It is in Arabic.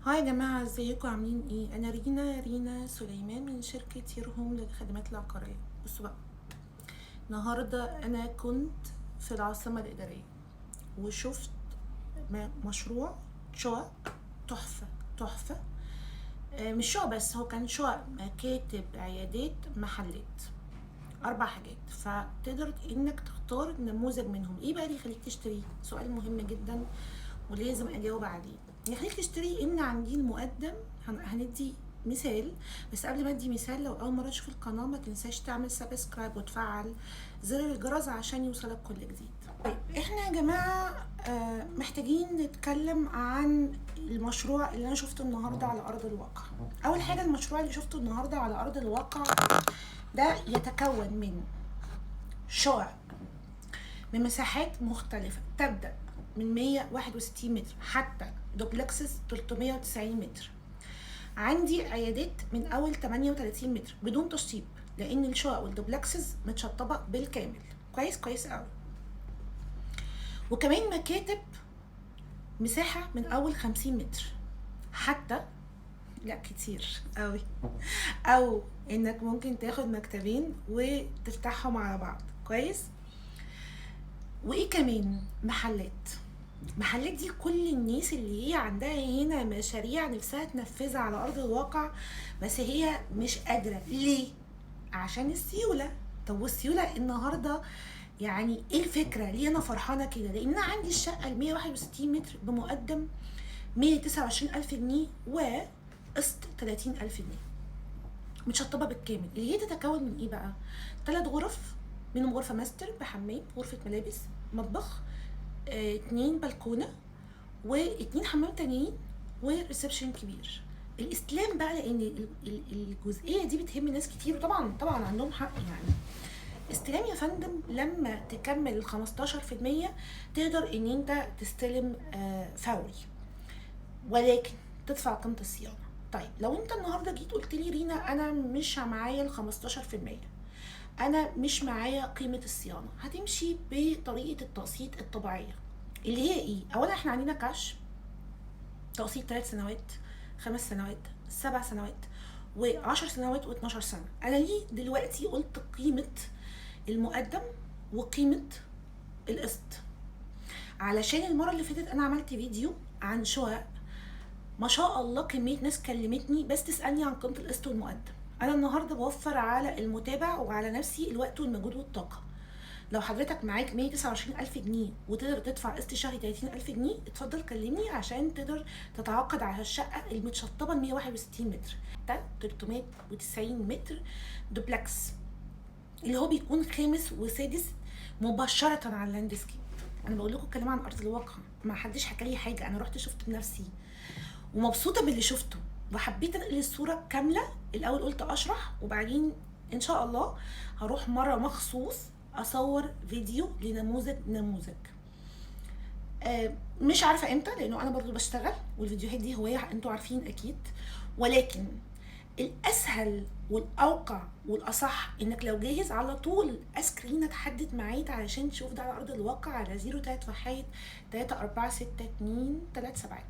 هاي يا جماعة، ازيكم عاملين ايه؟ انا رينا سليمان من شركة يرهوم للخدمات العقارية. بصوا بقى، النهاردة انا كنت في العاصمة الادارية وشفت مشروع شقق تحفة تحفة. مش شقق بس، هو كان شقق، مكاتب، عيادات، محلات، 4 حاجات. فتقدر انك تختار نموذج منهم. ايه بقى اللي يخليك تشتريه؟ سؤال مهم جدا ولازم اجاوب عليه. يخليك تشتري ان عندي المقدم. هندي مثال، بس قبل ما ادي مثال، لو اول مره تشوف القناه ما تنساش تعمل سبسكرايب وتفعل زر الجرس عشان يوصلك كل جديد. طيب احنا يا جماعه محتاجين نتكلم عن المشروع اللي انا شفته النهارده على ارض الواقع. اول حاجه، المشروع اللي شفته النهارده على ارض الواقع ده يتكون من شقق من مساحات مختلفة، تبدأ من 161 متر حتى دوبلكسز 390 متر. عندي عيادات من أول 38 متر بدون تشطيب، لأن الشقق والدوبلكسز متشطبة بالكامل. كويس أوي. وكمان مكاتب مساحة من أول 50 متر حتى، لا كتير قوي، او انك ممكن تاخد مكتبين وتفتحهم على بعض. كويس. وايه كمان، محلات دي كل الناس اللي هي عندها هنا مشاريع نفسها تنفذها على ارض الواقع، بس هي مش قادرة. ليه؟ عشان السيولة. طب والسيولة النهاردة يعني ايه الفكرة؟ ليه انا فرحانة كده؟ لان انا عندي الشقة ال 161 متر بمقدم 129 الف جنيه وقسط 30 الف جنيه، متشطبة بالكامل. اللي هي تتكون من ايه بقى؟ 3 غرف، منهم غرفة ماستر بحمام، غرفة ملابس، مطبخ، 2 بلكونة، و2 حمام تانيين، وريسبشن كبير. الاستلام بقى، لان الجزئيه دي بتهم ناس كتير، وطبعا عندهم حق يعني. استلام يا فندم، لما تكمل ال 15% تقدر ان انت تستلم فوري، ولكن تدفع قيمه الصيانه. طيب لو انت النهارده جيت قلت لي رينا انا مش معايا ال 15%، انا مش معايا قيمه الصيانه، هتمشي بطريقه التقسيط الطبيعيه اللي هي ايه؟ اولا احنا عندنا كاش تقسيط 3 سنوات، 5 سنوات، 7 سنوات، و10 سنوات، و12 سنه. انا ليه دلوقتي قلت قيمه المقدم وقيمه القسط؟ علشان المره اللي فاتت انا عملت فيديو عن شقق، ما شاء الله كميه ناس كلمتني بس تسالني عن قيمه القسط والمقدم. انا النهارده بوفر على المتابع وعلى نفسي الوقت والمجهود والطاقه. لو حضرتك معاك 129 ألف جنيه وتقدر تدفع قسط شهري 30 ألف جنيه، اتفضل كلمني عشان تقدر تتعاقد على الشقة المتشطبة ال 161 متر، ده 390 متر دوبلكس، اللي هو بيكون خامس وسادس مباشرة على اللاندسكيب. أنا بقول لكم الكلام عن أرض الواقع، ما حدش حكى لي حاجة، أنا رحت شفت بنفسي ومبسوطة باللي شفته، وحبيت أنقل الصورة كاملة. الأول قلت أشرح، وبعدين إن شاء الله هروح مرة مخصوص اصور فيديو لنموذج. مش عارفه امتى، لانه انا برضو بشتغل والفيديوهات دي هوايه انتوا عارفين اكيد، ولكن الاسهل والاوقع والاصح انك لو جاهز على طول اسكرين تحدد ميعاد علشان تشوف ده على ارض الواقع على 03 1 3 4 6 2 3 7.